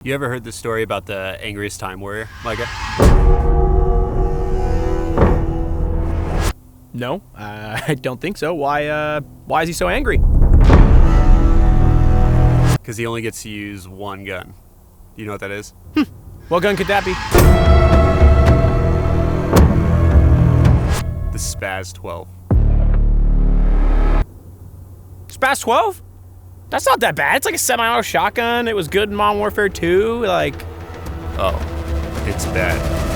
You ever heard the story about the angriest time warrior, Micah? No, I don't think so. Why is he so angry? Because he only gets to use one gun. Do you know what that is? What gun could that be? The Spaz 12. Spaz 12? That's not that bad. It's like a semi-auto shotgun. It was good in Modern Warfare 2. Like, Oh, it's bad.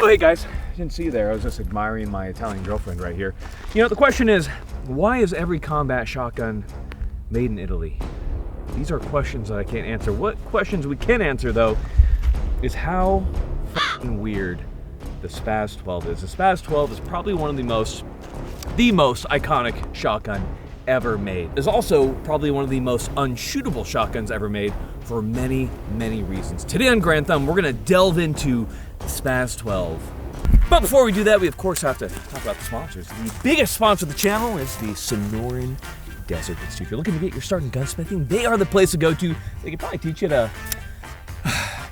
Oh, hey guys, didn't see you there. I was just admiring my Italian girlfriend right here. You know, the question is, why is every combat shotgun made in Italy? These are questions that I can't answer. What questions we can answer, though, is how f***ing weird the Spaz 12 is. The Spaz 12 is probably one of the most iconic shotgun ever made. It's also probably one of the most unshootable shotguns ever made for many, many reasons. Today on Grand Thumb, we're gonna delve into the Spaz 12. But before we do that, we of course have to talk about the sponsors. The biggest sponsor of the channel is the Sonoran Desert Institute. If you're looking to get your start in gunsmithing, they are the place to go to. They can probably teach you to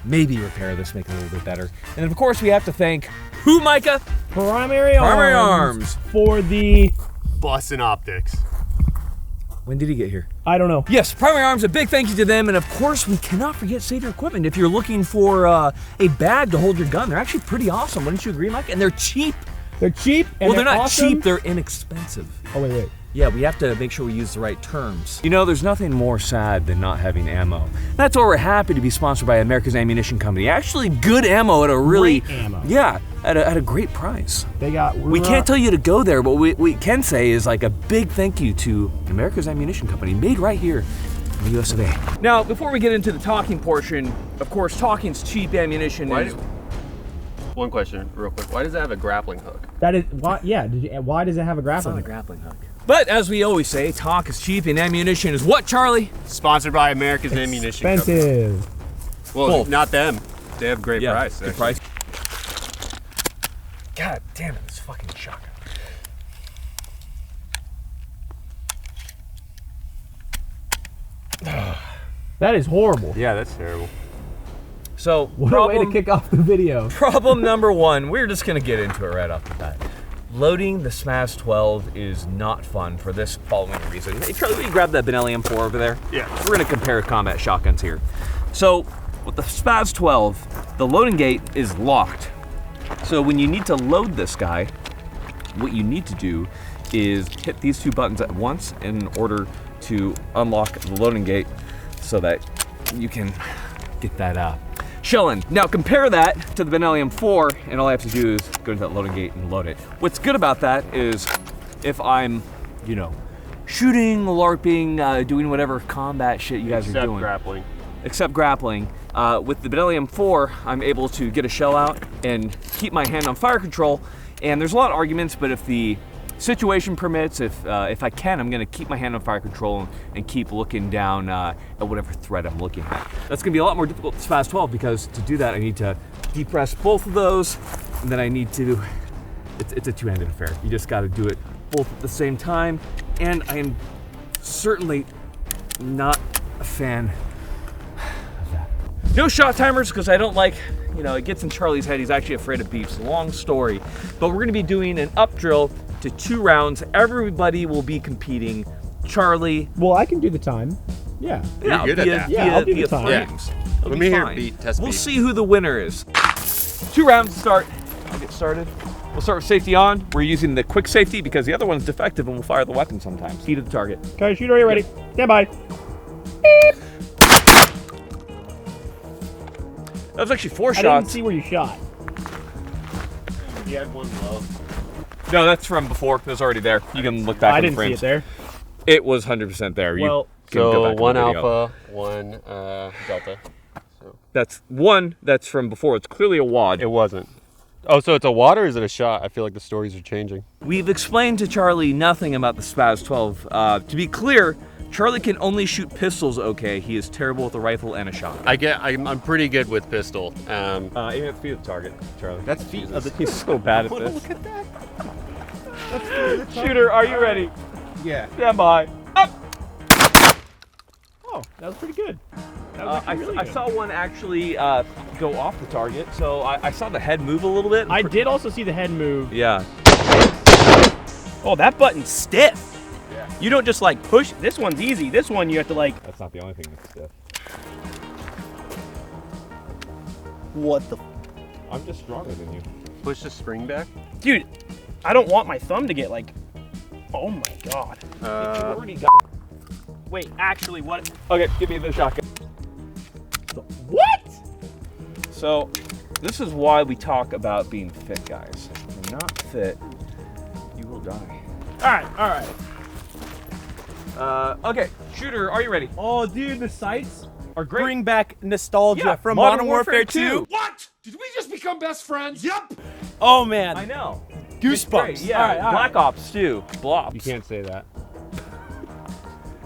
maybe repair this, make it a little bit better. And then of course we have to thank who, Micah? Primary Arms. For the... Boston Optics. When did he get here? I don't know. Yes, Primary Arms, a big thank you to them. And of course, we cannot forget Savior Equipment. If you're looking for a bag to hold your gun, they're actually pretty awesome. Wouldn't you agree, Mike? And they're cheap. They're cheap and Well, they're not awesome. cheap, they're inexpensive. Oh, wait. Yeah, we have to make sure we use the right terms. You know, there's nothing more sad than not having ammo. That's why we're happy to be sponsored by America's Ammunition Company. Actually, good ammo at a really... Great ammo. Yeah, at a great price. They got... We can't tell you to go there, but what we can say is like a big thank you to America's Ammunition Company, made right here in the US of A. Now, before we get into the talking portion, of course, talking's cheap ammunition is... One question, real quick. Why does it have a grappling hook? That is... Why, yeah, why does it have a It's not grappling a hook? grappling hook. But as we always say, talk is cheap and ammunition is what, Charlie? Sponsored by America's Ammunition Company. Expensive. Well, Both. not them. They have great price. Good actually. price. God damn it, this fucking shotgun. That is horrible. Yeah, that's terrible. So, What a way to kick off the video. problem number one, we're just gonna get into it right off the bat. Loading the Spaz 12 is not fun for this following reason. Hey, Charlie, will you grab that Benelli M4 over there? Yeah. We're gonna compare combat shotguns here. So, with the Spaz 12, the loading gate is locked. So when you need to load this guy, what you need to do is hit these two buttons at once in order to unlock the loading gate so that you can get that shell-in. Now compare that to the Benelli M4, and all I have to do is go to that loading gate and load it. What's good about that is if I'm, you know, shooting, LARPing, doing whatever combat shit you guys are doing. grappling. Except grappling. With the Benelli M4, I'm able to get a shell out and keep my hand on fire control. And there's a lot of arguments, but if the situation permits, if I can, I'm gonna keep my hand on fire control and keep looking down at whatever threat I'm looking at. That's gonna be a lot more difficult with Spaz 12 because to do that, I need to depress both of those, and then I need to, it's a two-handed affair. You just gotta do it both at the same time, and I am certainly not a fan of that. No shot timers, because I don't like, you know, it gets in Charlie's head, he's actually afraid of beeps. Long story. But we're gonna be doing an up drill to 2 rounds. Everybody will be competing. Charlie. Well, I can do the time. Yeah. You're good at that. Yeah, I'll do the time. Yeah. It'll Let be me hear fine. beat, test We'll beat. see who the winner is. 2 rounds to start. I'll get started. We'll We'll start with safety on. We're using the quick safety because the other one's defective and will fire the weapon sometimes. Key to the target. Okay, shooter, are you ready? Stand by. That was actually 4 I didn't shots. see where you shot. You had one low. No, that's from before. It was already there. You can look back I at the didn't see frames. it there. It was 100% there. You Well, can go So back to one the video. alpha, one delta. That's one that's from before. It's clearly a wad. It wasn't. Oh, so it's a wad or is it a shot? I feel like the stories are changing. We've explained to Charlie nothing about the Spaz 12. To be clear, Charlie can only shoot pistols okay. He is terrible with a rifle and a shotgun. I'm pretty good with pistol. Aim at the feet of the target, Charlie. That's feet. He's so bad at this. Look at that. Shooter, are you ready? yeah. Stand by. Up! Oh, that was pretty good. That was actually really I good. saw one actually go off the target, so I saw the head move a little bit. I did also see the head move. Yeah. Oh, that button's stiff. You don't just like push. This one's easy. This one you have to like. That's not the only thing that's stiff. What the? I'm just stronger than you. Push the spring back. Dude, I don't want my thumb to get like. Oh my god. Wait, actually, what? Okay, give me the shotgun. What? So, this is why we talk about being fit, guys. If you're not fit, you will die. All right. Okay, Shooter, are you ready? Oh, dude, the sights. Are great. Bring back nostalgia Yeah, from Modern Warfare 2. What? Did we just become best friends? Yep. Oh man, I know. goosebumps. Yeah, All right. Black Ops 2, Blobs. You can't say that.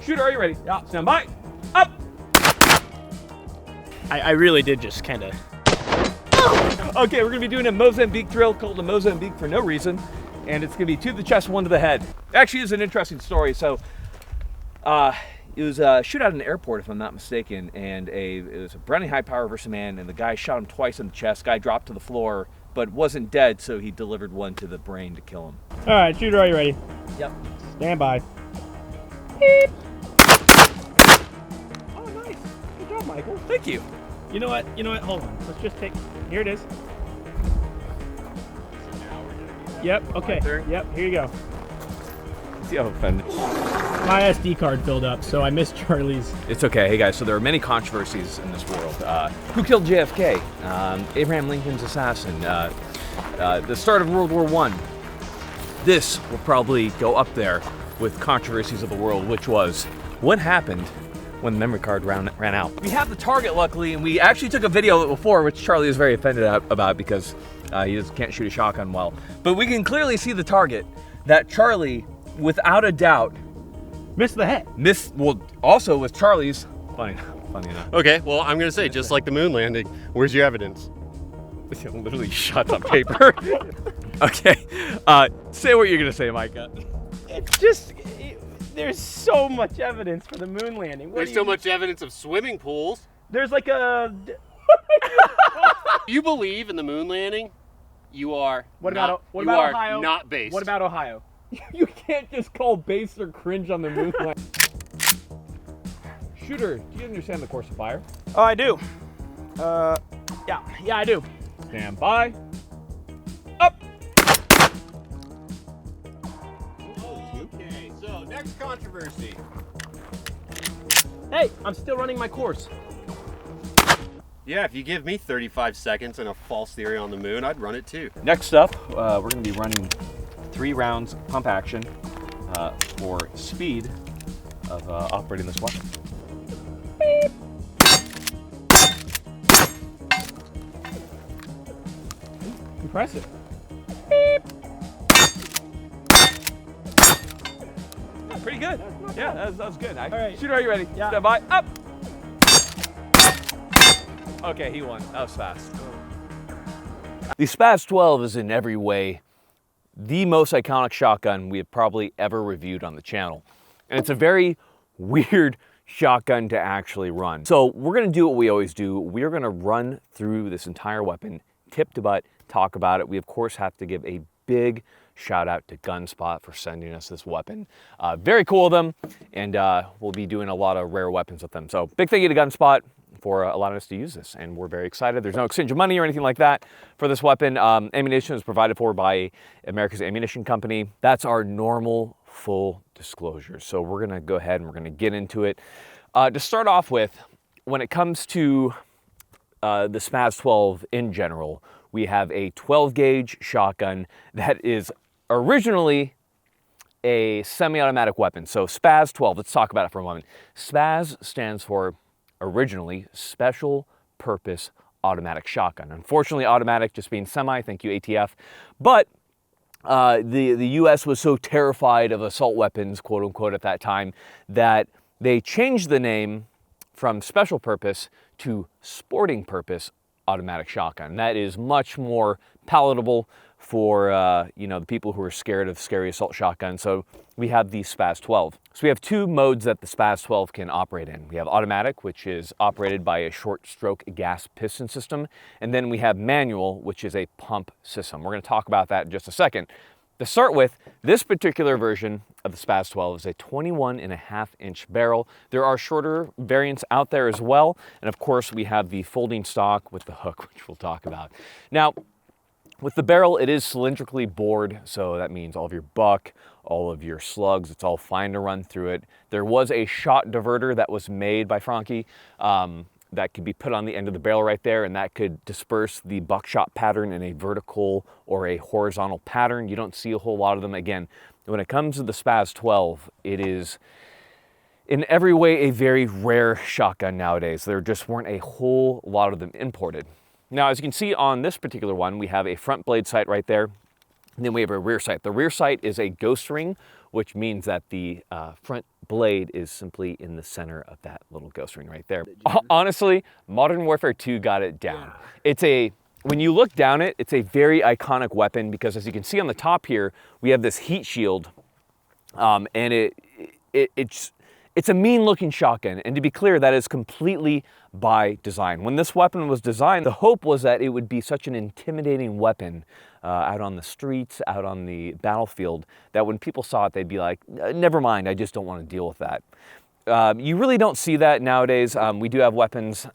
Shooter, are you ready? Yeah. Stand by. Up. I really did just kind of. Okay, we're gonna be doing a Mozambique drill called the Mozambique for no reason, and it's gonna be 2 to the chest, 1 to the head. Actually, it's an interesting story. So, it was a shootout in an airport, if I'm not mistaken, and it was a Browning high power versus a man, and the guy shot him twice in the chest. Guy dropped to the floor, but wasn't dead, so he delivered one to the brain to kill him. All right, shooter, are you ready? Yep. Stand by. Oh, nice. Good job, Michael. Thank you. You know what? Hold on. Let's just take. Here it is. Yep. Okay. turn? Yep. Here you go. See how offended. My SD card filled up, so I missed Charlie's. It's okay. Hey guys, so there are many controversies in this world. Who killed JFK? Abraham Lincoln's assassin. The start of World War I. This will probably go up there with controversies of the world, which was what happened when the memory card ran out. We have the target, luckily, and we actually took a video of it before, which Charlie is very offended about because he just can't shoot a shotgun well. But we can clearly see the target that Charlie, without a doubt, Missed the head. missed. Well, also with Charlie's. Funny enough. Okay, well, I'm gonna say, just like the moon landing, where's your evidence? Literally shots on paper. Okay. Say what you're gonna say, Micah. It's just. There's so much evidence for the moon landing. What There's do so you- much evidence of swimming pools. There's like a. You believe in the moon landing? You are. What not, about- what you about are Ohio? not based. What about Ohio? You can't just call base or cringe on the moon. Shooter, do you understand the course of fire? Oh, I do. Yeah, I do. Stand by. Up. Okay, so next controversy. Hey, I'm still running my course. Yeah, if you give me 35 seconds and a false theory on the moon, I'd run it too. Next up, we're going to be running 3 rounds pump action for speed of operating this weapon. Impressive. Pretty good. Yeah, that was good. All right. Shooter, are you ready? Yeah. Stand by. Up. Okay, he won. That was fast. The Spaz 12 is in every way the most iconic shotgun we have probably ever reviewed on the channel. And it's a very weird shotgun to actually run. So we're gonna do what we always do. We're gonna run through this entire weapon, tip to butt, talk about it. We of course have to give a big shout out to Gunspot for sending us this weapon. Very cool of them, and we'll be doing a lot of rare weapons with them. So big thank you to Gunspot for allowing us to use this, and we're very excited. There's no exchange of money or anything like that for this weapon. Ammunition is provided for by America's Ammunition Company. That's our normal full disclosure. So we're gonna go ahead and we're gonna get into it. To start off with, when it comes to the SPAS 12 in general, we have a 12 gauge shotgun that is originally a semi-automatic weapon. So SPAS 12, let's talk about it for a moment. SPAS stands for originally Special Purpose Automatic Shotgun. Unfortunately, automatic just being semi, thank you ATF. But the US was so terrified of assault weapons, quote unquote, at that time, that they changed the name from Special Purpose to Sporting Purpose Automatic Shotgun. That is much more palatable for the people who are scared of scary assault shotguns. So we have the SPAS 12. So we have two modes that the SPAS 12 can operate in. We have automatic, which is operated by a short stroke gas piston system, and then we have manual, which is a pump system. We're going to talk about that in just a second. To start with, this particular version of the SPAS 12 is a 21.5-inch barrel. There are shorter variants out there as well, and of course we have the folding stock with the hook, which we'll talk about. Now, with the barrel, it is cylindrically bored, so that means all of your buck, all of your slugs, it's all fine to run through it. There was a shot diverter that was made by Franke that could be put on the end of the barrel right there, and that could disperse the buckshot pattern in a vertical or a horizontal pattern. You don't see a whole lot of them. Again, when it comes to the SPAS 12, it is in every way a very rare shotgun nowadays. There just weren't a whole lot of them imported. Now, as you can see on this particular one, we have a front blade sight right there, and then we have a rear sight. The rear sight is a ghost ring, which means that the front blade is simply in the center of that little ghost ring right there. Honestly, Modern Warfare 2 got it down. When you look down it, it's a very iconic weapon because, as you can see on the top here, we have this heat shield, and it's a mean-looking shotgun, and to be clear, that is completely by design. When this weapon was designed, the hope was that it would be such an intimidating weapon out on the streets, out on the battlefield, that when people saw it, they'd be like, never mind, I just don't want to deal with that. You really don't see that nowadays. We do have weapons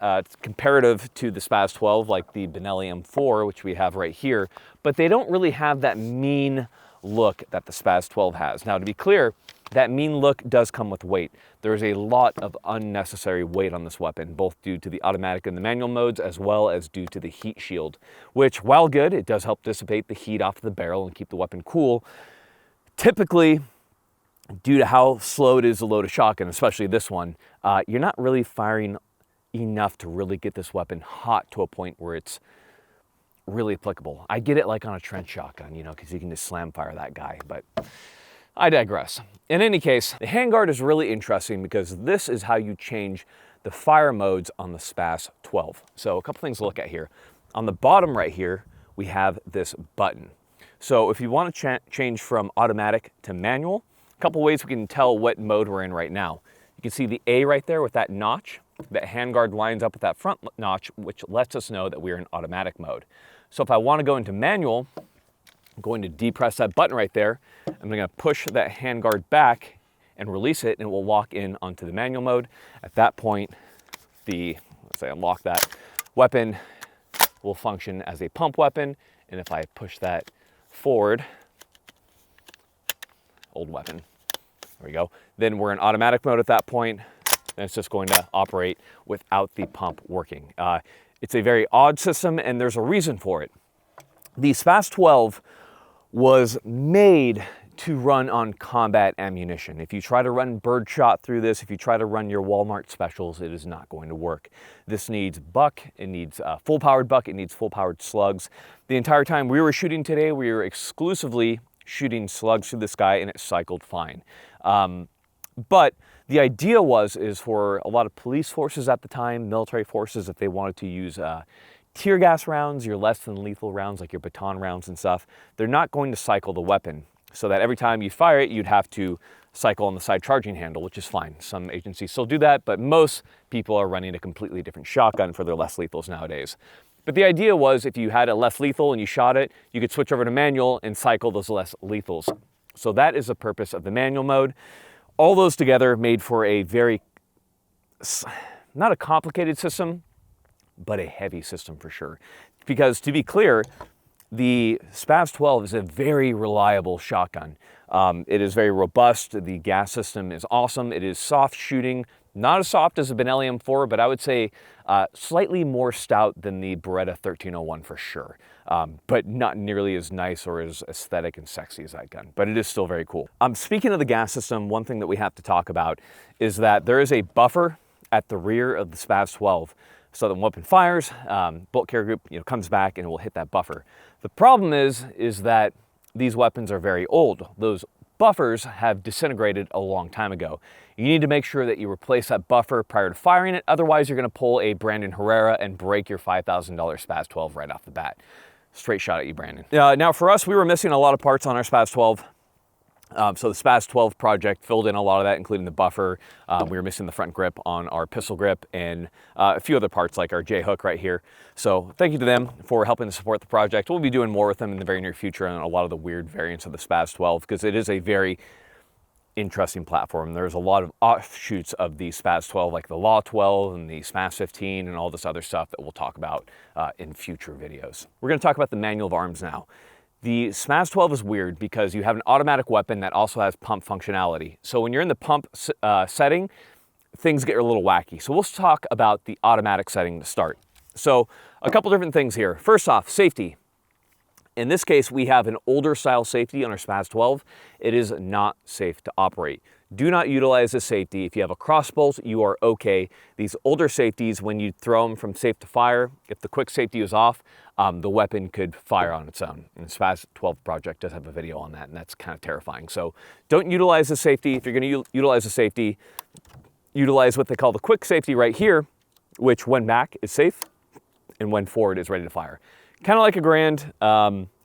comparative to the SPAS 12, like the Benelli M4, which we have right here, but they don't really have that mean look that the SPAS 12 has. Now, to be clear, that mean look does come with weight. There's a lot of unnecessary weight on this weapon, both due to the automatic and the manual modes, as well as due to the heat shield, which, while good, it does help dissipate the heat off the barrel and keep the weapon cool. Typically, due to how slow it is to load a shotgun, especially this one, you're not really firing enough to really get this weapon hot to a point where it's really applicable. I get it like on a trench shotgun, because you can just slam fire that guy, but I digress. In any case, the handguard is really interesting because this is how you change the fire modes on the SPAS 12. So a couple things to look at here. On the bottom right here, we have this button. So if you want to change from automatic to manual, a couple ways we can tell what mode we're in right now. You can see the A right there with that notch. That handguard lines up with that front notch, which lets us know that we're in automatic mode. So if I want to go into manual, I'm going to depress that button right there. I'm going to push that handguard back and release it, and it will lock in onto the manual mode. At that point, let's say unlock that, weapon will function as a pump weapon, and if I push that forward, old weapon, there we go, then we're in automatic mode at that point, and it's just going to operate without the pump working. It's a very odd system, and there's a reason for it. The SPAS 12 was made to run on combat ammunition. If you try to run birdshot through this, if you try to run your Walmart specials, it is not going to work. This needs buck, it needs full-powered buck, it needs full-powered slugs. The entire time we were shooting today, we were exclusively shooting slugs through this guy, and it cycled fine. But the idea is for a lot of police forces at the time, military forces, if they wanted to use tear gas rounds, your less than lethal rounds like your baton rounds and stuff, they're not going to cycle the weapon, so that every time you fire it, you'd have to cycle on the side charging handle, which is fine. Some agencies still do that, but most people are running a completely different shotgun for their less lethals nowadays. But the idea was if you had a less lethal and you shot it, you could switch over to manual and cycle those less lethals. So that is the purpose of the manual mode. All those together made for a very not a complicated system, but a heavy system for sure. Because to be clear, the SPAS 12 is a very reliable shotgun. It is very robust. The gas system is awesome. It is soft shooting, not as soft as a Benelli M4, but I would say slightly more stout than the Beretta 1301 for sure. But not nearly as nice or as aesthetic and sexy as that gun, but it is still very cool. Speaking of the gas system, one thing that we have to talk about is that there is a buffer at the rear of the SPAS 12. So the weapon fires, bolt carrier group comes back and it will hit that buffer. The problem is that these weapons are very old. Those buffers have disintegrated a long time ago. You need to make sure that you replace that buffer prior to firing it. Otherwise, you're going to pull a Brandon Herrera and break your $5,000 SPAS 12 right off the bat. Straight shot at you, Brandon. Now for us, we were missing a lot of parts on our SPAS 12. So the SPAS 12 project filled in a lot of that, including the buffer. We were missing the front grip on our pistol grip and a few other parts like our J-hook right here. So thank you to them for helping to support the project. We'll be doing more with them in the very near future on a lot of the weird variants of the SPAS 12 because it is a very interesting platform. There's a lot of offshoots of the SPAS 12 like the Law 12 and the SPAS 15 and all this other stuff that we'll talk about in future videos. We're going to talk about the manual of arms now. The SPAS 12 is weird because you have an automatic weapon that also has pump functionality. So when you're in the pump setting, things get a little wacky. So we'll talk about the automatic setting to start. So a couple different things here. First off, safety. In this case, we have an older style safety on our SPAS 12. It is not safe to operate. Do not utilize this safety. If you have a crossbolt, you are okay. These older safeties, when you throw them from safe to fire, if the quick safety is off, the weapon could fire on its own. And the SPAS 12 project does have a video on that, and that's kind of terrifying. So don't utilize the safety. If you're going to utilize the safety, utilize what they call the quick safety right here, which when back is safe, and when forward is ready to fire. Kind of like a Grand,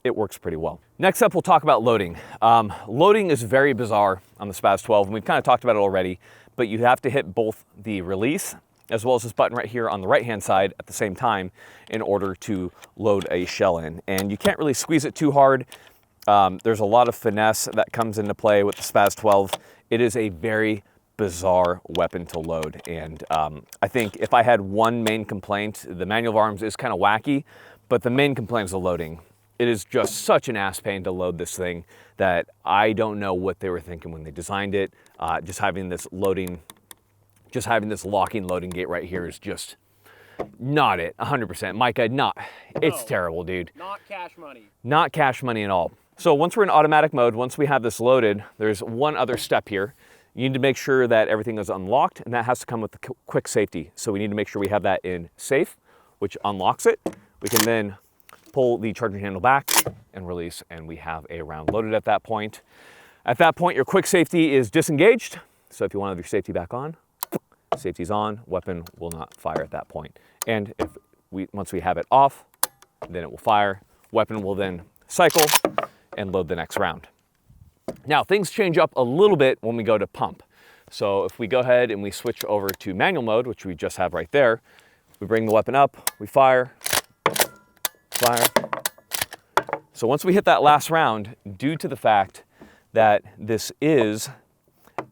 it works pretty well. Next up, we'll talk about loading. Loading is very bizarre on the SPAS 12, and we've kind of talked about it already, but you have to hit both the release as well as this button right here on the right-hand side at the same time in order to load a shell in. And you can't really squeeze it too hard. There's a lot of finesse that comes into play with the SPAS 12. It is a very bizarre weapon to load. And I think if I had one main complaint, the manual of arms is kind of wacky, but the main complaint is the loading. It is just such an ass pain to load this thing that I don't know what they were thinking when they designed it. Just having this locking loading gate right here is just not it, 100%. Micah, it's terrible, dude. Not cash money. Not cash money at all. So once we're in automatic mode, once we have this loaded, there's one other step here. You need to make sure that everything is unlocked, and that has to come with the quick safety. So we need to make sure we have that in safe, which unlocks it. We can then pull the charging handle back and release, and we have a round loaded at that point. At that point, your quick safety is disengaged. So if you want to have your safety back on, safety's on, weapon will not fire at that point. And once we have it off, then it will fire. Weapon will then cycle and load the next round. Now, things change up a little bit when we go to pump. So if we go ahead and we switch over to manual mode, which we just have right there, we bring the weapon up, we fire. So once we hit that last round, due to the fact that this is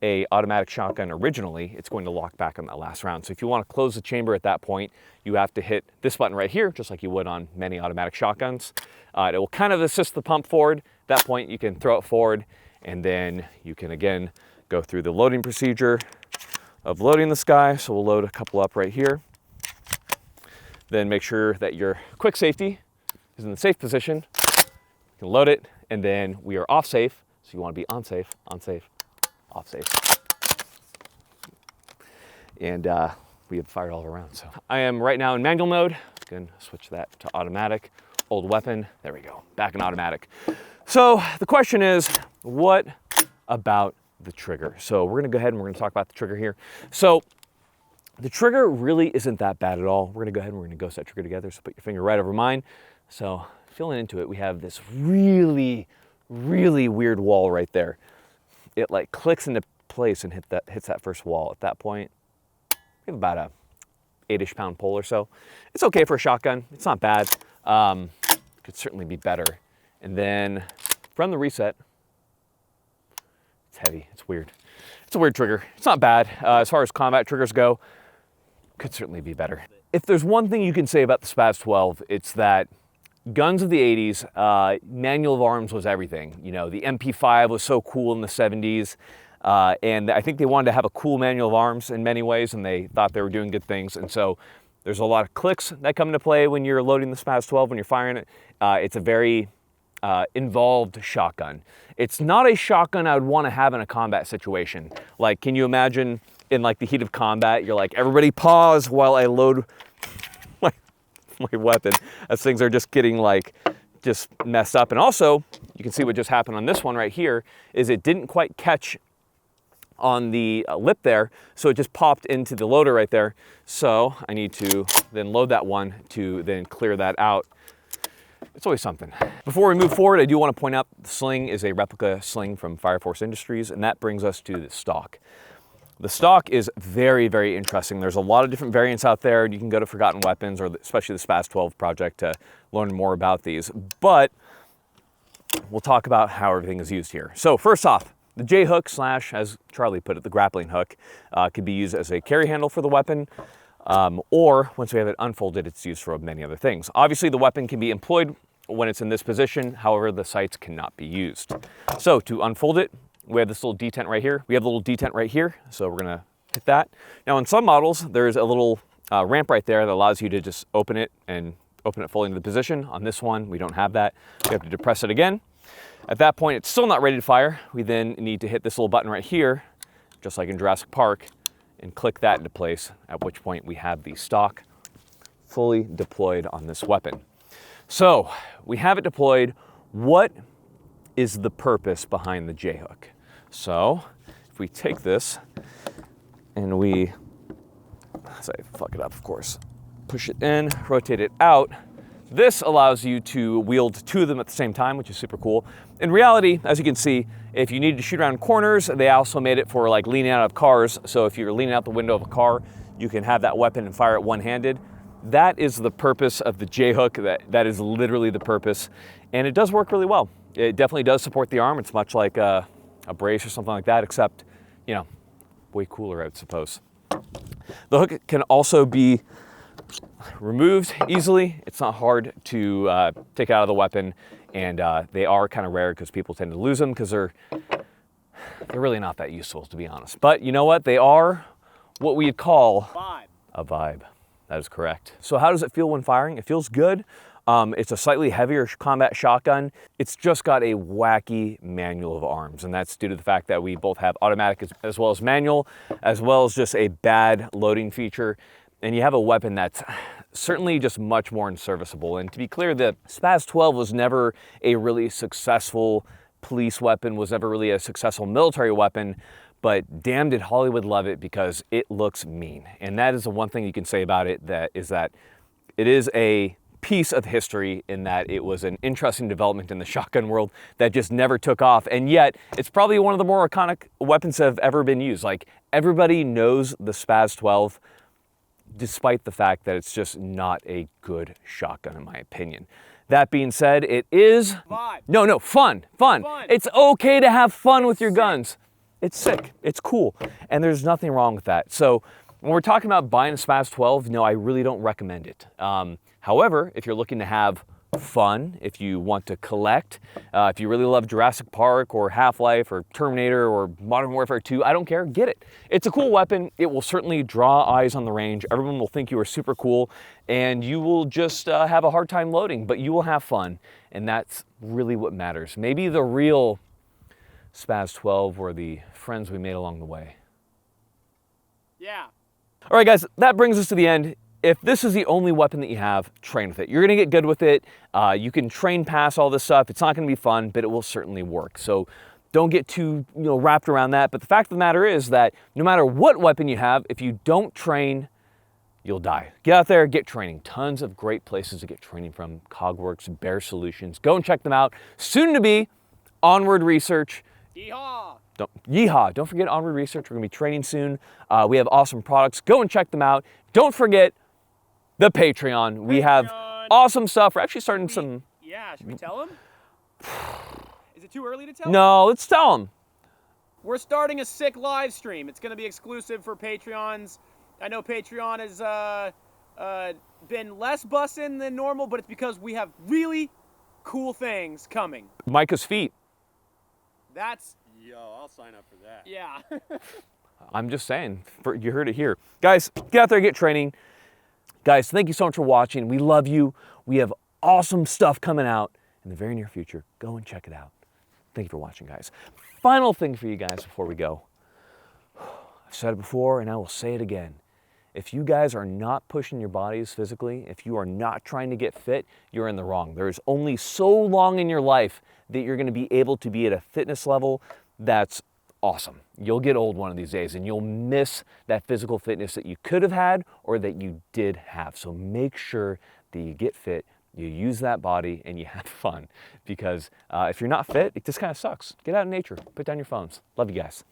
a automatic shotgun originally, it's going to lock back on that last round. So if you want to close the chamber at that point, you have to hit this button right here, just like you would on many automatic shotguns. It will kind of assist the pump forward. At that point, you can throw it forward, and then you can again go through the loading procedure of loading this guy. So we'll load a couple up right here. Then make sure that your quick safety is in the safe position. You can load it, and then we are off safe. So you want to be on safe, off safe. And we have fired all around. So I am right now in manual mode. Going to switch that to automatic. Old weapon, there we go, back in automatic. So the question is, what about the trigger? So we're gonna go ahead and we're gonna talk about the trigger here. So the trigger really isn't that bad at all. We're gonna go ahead and we're gonna ghost that trigger together. So put your finger right over mine. So feeling into it, we have this really, really weird wall right there. It like clicks into place and hits that first wall. At that point, we have about a 8-ish pound pull or so. It's okay for a shotgun. It's not bad. Could certainly be better. And then from the reset, it's heavy, it's weird. It's a weird trigger. It's not bad. As far as combat triggers go, could certainly be better. If there's one thing you can say about the Spaz 12, it's that guns of the 80s, manual of arms was everything. You know, the MP5 was so cool in the 70s, and I think they wanted to have a cool manual of arms in many ways, and they thought they were doing good things. And so there's a lot of clicks that come into play when you're loading the Spaz 12, when you're firing it. It's a very involved shotgun. It's not a shotgun I would want to have in a combat situation. Like, can you imagine in like the heat of combat, you're like, everybody pause while I load my weapon, as things are just getting like just messed up. And also, you can see what just happened on this one right here is it didn't quite catch on the lip there, so it just popped into the loader right there. So I need to then load that one to then clear that out. It's always something. Before we move forward, I do want to point out the sling is a replica sling from Fire Force Industries, and that brings us to the stock. The stock is very, very interesting. There's a lot of different variants out there. You can go to Forgotten Weapons or especially the Spaz 12 project to learn more about these, but we'll talk about how everything is used here. So first off, the J-hook / as Charlie put it, the grappling hook, could be used as a carry handle for the weapon, or once we have it unfolded, it's used for many other things. Obviously, the weapon can be employed when it's in this position, however, the sights cannot be used. So to unfold it, we have this little detent right here. We have a little detent right here, so we're gonna hit that. Now in some models, there's a little ramp right there that allows you to just open it fully into the position. On this one, we don't have that. We have to depress it again. At that point, it's still not ready to fire. We then need to hit this little button right here, just like in Jurassic Park, and click that into place, at which point we have the stock fully deployed on this weapon. So we have it deployed. What is the purpose behind the J-hook? So if we take this and we, as I fuck it up, of course, push it in, rotate it out, this allows you to wield two of them at the same time, which is super cool. In reality, as you can see, if you need to shoot around corners, they also made it for like leaning out of cars. So if you're leaning out the window of a car, you can have that weapon and fire it one-handed. That is the purpose of the J-hook. That is literally the purpose. And it does work really well. It definitely does support the arm. It's much like a brace or something like that, except, you know, way cooler, I would suppose. The hook can also be removed easily. It's not hard to take out of the weapon, and they are kind of rare because people tend to lose them because they're really not that useful, to be honest. But you know what? They are what we'd call a vibe. That is correct. So how does it feel when firing? It feels good. It's a slightly heavier combat shotgun. It's just got a wacky manual of arms, and that's due to the fact that we both have automatic as well as manual, as well as just a bad loading feature. And you have a weapon that's certainly just much more unserviceable. And to be clear, the Spaz 12 was never a really successful police weapon, was never really a successful military weapon, but damn did Hollywood love it because it looks mean. And that is the one thing you can say about it, that it is a piece of history in that it was an interesting development in the shotgun world that just never took off. And yet it's probably one of the more iconic weapons that have ever been used. Like, everybody knows the Spaz 12, despite the fact that it's just not a good shotgun, in my opinion. That being said, it is fun. It's okay to have fun with your guns. It's sick, it's cool, and there's nothing wrong with that. So when we're talking about buying a Spaz 12, no, I really don't recommend it. However, if you're looking to have fun, if you want to collect, if you really love Jurassic Park or Half-Life or Terminator or Modern Warfare 2, I don't care, get it. It's a cool weapon. It will certainly draw eyes on the range. Everyone will think you are super cool, and you will just have a hard time loading, but you will have fun, and that's really what matters. Maybe the real Spaz 12 were the friends we made along the way. Yeah. All right, guys, that brings us to the end. If this is the only weapon that you have, train with it. You're gonna get good with it. You can train past all this stuff. It's not gonna be fun, but it will certainly work. So don't get too wrapped around that. But the fact of the matter is that no matter what weapon you have, if you don't train, you'll die. Get out there, get training. Tons of great places to get training from. Cogworks, Bear Solutions. Go and check them out. Soon to be, Onward Research. Yeehaw! Yeehaw! Don't forget Onward Research. We're gonna be training soon. We have awesome products. Go and check them out. Don't forget the Patreon. We have awesome stuff. We're actually starting some... Yeah, should we tell them? Is it too early to tell them? No, let's tell them. We're starting a sick live stream. It's going to be exclusive for Patreons. I know Patreon has been less bussin' than normal, but it's because we have really cool things coming. Micah's feet. That's, Yo, I'll sign up for that. yeah. I'm just saying, you heard it here. Guys, get out there, get training. Guys, thank you so much for watching. We love you. We have awesome stuff coming out in the very near future. Go and check it out. Thank you for watching, guys. Final thing for you guys before we go. I've said it before and I will say it again. If you guys are not pushing your bodies physically, if you are not trying to get fit, you're in the wrong. There's only so long in your life that you're going to be able to be at a fitness level that's awesome. You'll get old one of these days and you'll miss that physical fitness that you could have had or that you did have. So make sure that you get fit, you use that body, and you have fun. Because if you're not fit, it just kind of sucks. Get out in nature, put down your phones. Love you guys.